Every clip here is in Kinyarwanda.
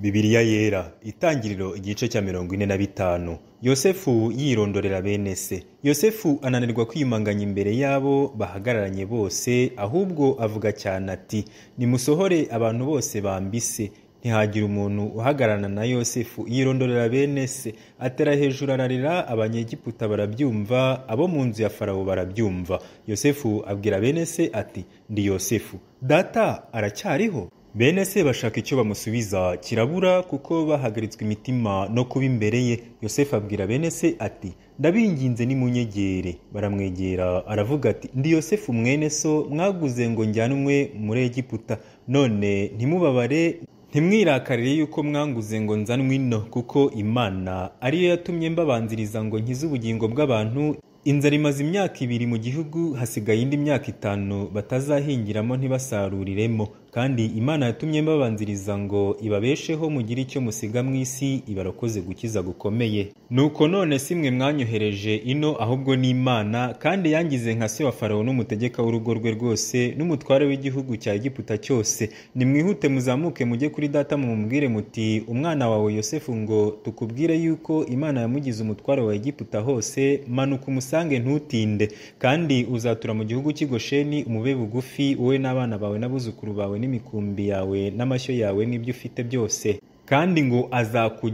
Bibiliya yera itangiriro igice cya 45. Yosefu yirondorera bene se. Yosefu ananirwa kwiyumanganya imbere yabo bahagararanye bose, ahubwo avuga cyane ati nimusohore abantu bose bambise. Ntihagira umuntu uhagararana na Yosefu. Yirondorera bene se, atera hejuru ararira, abanyegiputa barabyumva, abo mu nzu ya Farawo barabyumva. Yosefu abwira bene se ati ndi Yosefu, data aracyariho? Bene se bashaka icyo bamusubiza kirabura, kuko bahagaritswe imitima no kuba imbere ye. Yosefu abwira bene se ati ndabinginze nimunyegere. Baramwegera, aravuga ati ndi Yosefu mwene so mwaguze ngo njyanwe muri Egiputa. None ntimubabare, ntimwirakarire yuko mwanguze ngo nzanwe ino, kuko Imana ariyo yatumye mbabanziriza ngo nkize ubugingo bw'abantu. Inzara imaze imyaka 2 mu gihugu, hasigaye indi myaka 5 batazahingiramo ntibasaruriremo. Kandi Imana yatumye mbabanziriza ngo ibabesheho mugire icyo musiga mu isi, ibarakoze gukiza gukomeye. Nuko none si mwe mwanyohereje ino, ahubwo ni Imana, kandi yangize nka se wa Farawo n'umutegeka w'urugo rwe rwose n'umutware w'igihugu cya Egiputa cyose. Nimwihute muzamuke mujye kuri data mumubwire muti umwana wawe Yosefu ngo tukubwire yuko Imana yamugize umutware wa Egiputa hose. Manuka umusange ntutinde, kandi uzatura mu gihugu cy'i Gosheni, umube bugufi wowe n'abana bawe n'abuzukuru bawe n'imikumbi yawe n'amashyo yawe n'ibyo ufite byose. Kandi ngo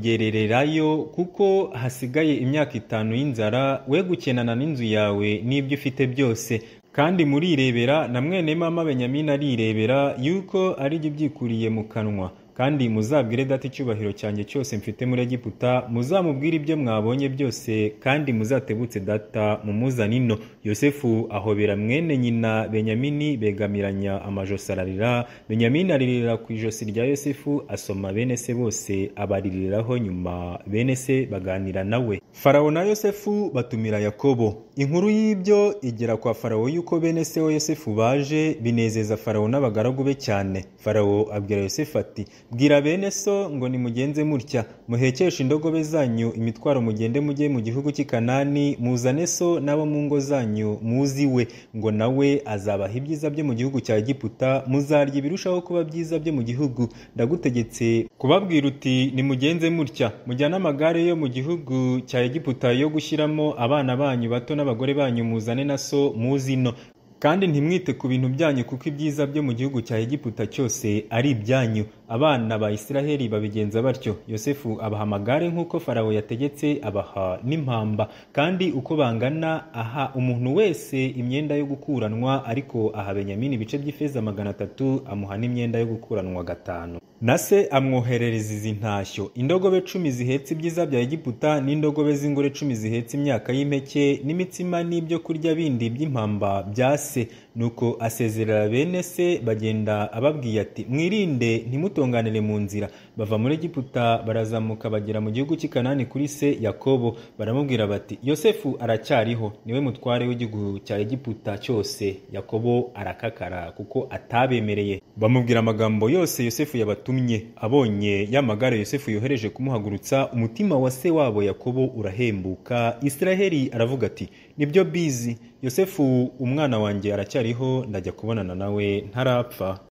azakugerererayo, kuko hasigaye imyaka 5 y'inzara, we gukenana n'inzu yawe n'ibyo ufite byose. Kandi murirebera na mwene mama Benyamini arirebera yuko ari byo byikuriye mu kanwa. Kandi muzabwire data icyubahiro cyanjye cyose mfite muri Egiputa, muzamubwire ibyo mwabonye byose, kandi muzatebutse data mumuzane ino. Yosefu ahobera mwene nyina Benyamini, begamiranya amajosi ararira. Benyamini aririra ku ijosi rya Yosefu, asoma bene se bose abaririraho. Nyuma bene se baganira nawe. Farawo na Yosefu batumira Yakobo. Inkuru y'ibyo igera kwa Farawo yuko bene se wa Yosefu baje, binezeza Farawo n'abagaragu be cyane. Farawo abwira Yosefu ati bwira bene so ngo nimugenze mutya, muhekeshe indogobe zanyu imitwaro, mugende mujye mu gihugu cy'i Kanani, muzane so n'abo mu ngo zanyu muziwe, ngo nawe azabaha ibyiza byo mu gihugu cya Egiputa, muzarya ibirushaho kuba byiza byo mu gihugu. Ndagutegetse kubabwira uti nimugenze mutya, mujyane amagare yo mu gihugu cya Egiputa yo gushyiramo abana banyu bato n'abagore banyu, muzane na so muzino. Kandi ntimwite ku bintu byanyu, kuko ibyiza byo mu gihugu cya Egiputa cyose ari ibyanyu. Abana ba Isiraheli babigenza batyo. Yosefu abaha amagare nk'uko Farawo yategetse, abaha n'impamba. Kandi uko bangana aha umuntu wese imyenda yo gukuranwa, ariko aha Benyamini ibice by'ifeza 300, amuha n'imyenda yo gukuranwa 5. Na se amwoherereza izi ntashyo: indogobe 10 zihetse ibyiza bya Egiputa, n'indogobe z'ingore 10 zihetse imyaka y'impeke, n'imitsima n'ibyo kurya bindi by'impamba bya se. Nuko asezerera bene se, bagenda ababwiye ati mwirinde ntimutonganire mu nzira. Bava muri Egiputa barazamuka bagera mu gihugu cy'i Kanani kuri se Yakobo. Baramubwira bati Yosefu aracyariho, niwe mutware w'igihugu cya Egiputa cyose. Yakobo arakakara kuko atabemereye. Bamubwira amagambo yose Yosefu yabatumye. Abonye y'amagare Yosefu yohereje kumuhagurutsa, umutima wa se wabo Yakobo urahembuka. Isiraheli aravuga ati nibyo bizi, Yosefu umwana wanjye aracyariho, ndajya kubonana nawe ntarapfa.